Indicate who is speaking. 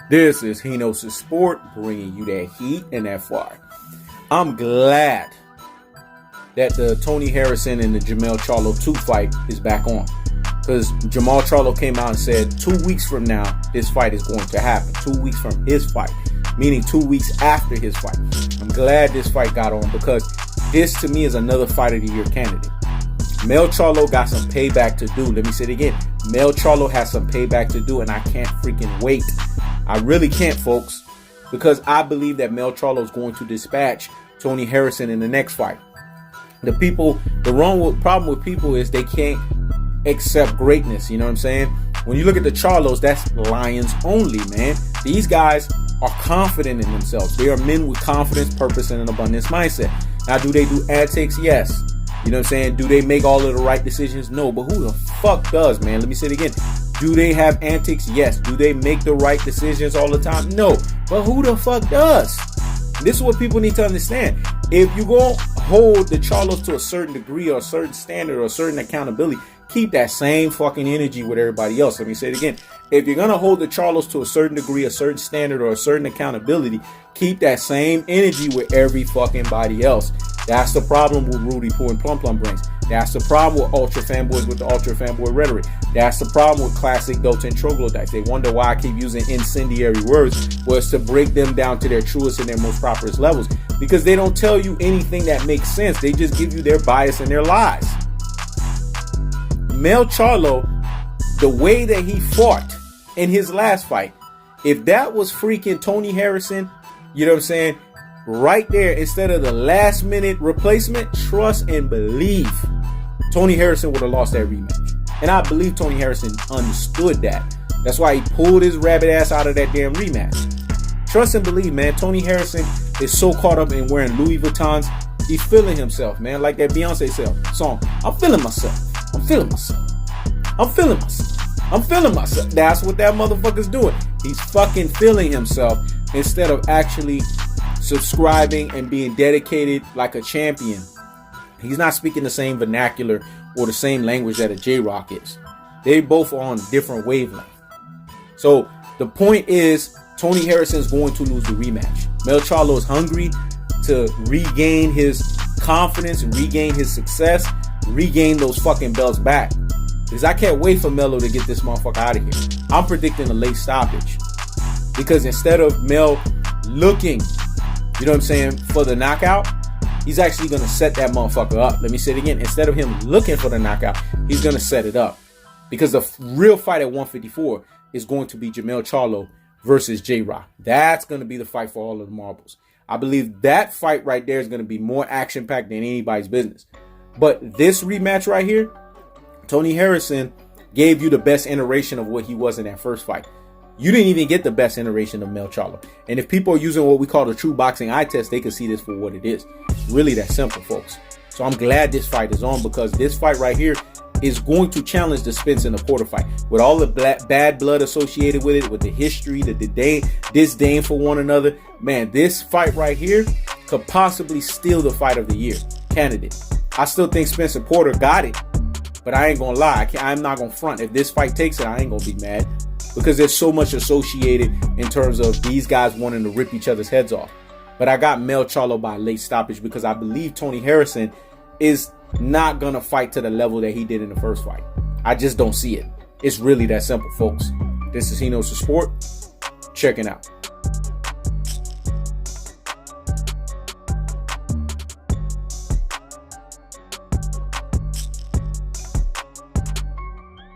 Speaker 1: This is Hino's Sport, bringing you that heat and that fire. I'm glad that the Tony Harrison and the Jermell Charlo 2 fight is back on. Because Jermell Charlo came out and said 2 weeks from now, this fight is going to happen. 2 weeks from his fight, meaning 2 weeks after his fight. I'm glad this fight got on because this to me is another Fight of the Year candidate. Jermell Charlo got some payback to do. Let me say it again. Jermell Charlo has some payback to do, and I can't freaking wait. I really can't, folks, because I believe that Jermell Charlo is going to dispatch Tony Harrison in the next fight. The problem with people is they can't accept greatness. You know what I'm saying? When you look at the Charlos, that's lions only, man. These guys are confident in themselves. They are men with confidence, purpose, and an abundance mindset. Now, do they do antics? Yes. You know what I'm saying? Do they make all of the right decisions? No. But who the fuck does, man? Let me say it again. Do they have antics? Yes. Do they make the right decisions all the time? No. But who the fuck does? This is what people need to understand. If you go hold the Charlos to a certain degree or a certain standard or a certain accountability, keep that same fucking energy with everybody else. Let me say it again. If you're going to hold the Charlos to a certain degree, a certain standard, or a certain accountability, keep that same energy with every fucking body else. That's the problem with Rudy Poo and Plum Plum Brains. That's the problem with ultra fanboys with the ultra fanboy rhetoric. That's the problem with classic Dota and troglodytes. They wonder why I keep using incendiary words. Well, it's to break them down to their truest and their most properest levels. Because they don't tell you anything that makes sense. They just give you their bias and their lies. Jermell Charlo, the way that he fought in his last fight, if that was freaking Tony Harrison, you know what I'm saying, right there, instead of the last minute replacement, trust and believe Tony Harrison would have lost that rematch. And I believe Tony Harrison understood that. That's why he pulled his rabbit ass out of that damn rematch. Trust and believe, man. Tony Harrison is so caught up in wearing Louis Vuittons. He's feeling himself, man. Like that Beyonce song. I'm feeling myself. I'm feeling myself. I'm feeling myself. I'm feeling myself. That's what that motherfucker's doing. He's fucking feeling himself instead of actually subscribing and being dedicated like a champion. He's not speaking the same vernacular or the same language that a J-Rock is. They both are on a different wavelength. So the point is, Tony Harrison is going to lose the rematch. Jermell Charlo is hungry to regain his confidence, regain his success, regain those fucking belts back. Because I can't wait for Melo to get this motherfucker out of here. I'm predicting a late stoppage. Because instead of Mel looking, you know what I'm saying, for the knockout, he's actually going to set that motherfucker up. Let me say it again. Instead of him looking for the knockout, he's going to set it up. Because the real fight at 154 is going to be Jermell Charlo versus J-Rock. That's going to be the fight for all of the marbles. I believe that fight right there is going to be more action-packed than anybody's business. But this rematch right here, Tony Harrison gave you the best iteration of what he was in that first fight. You didn't even get the best iteration of Jermell Charlo. And if people are using what we call the true boxing eye test, they can see this for what it is. It's really that simple, folks. So I'm glad this fight is on, because this fight right here is going to challenge the Spence and the Porter fight. With all the bad blood associated with it, with the history, the disdain for one another. Man, this fight right here could possibly steal the Fight of the Year candidate. I still think Spence and Porter got it. But I ain't gonna lie, I'm not gonna front. If this fight takes it, I ain't gonna be mad. Because there's so much associated in terms of these guys wanting to rip each other's heads off. But I got Jermell Charlo by late stoppage because I believe Tony Harrison is not gonna fight to the level that he did in the first fight. I just don't see it. It's really that simple, folks. This is Hino's Sport. Checking out.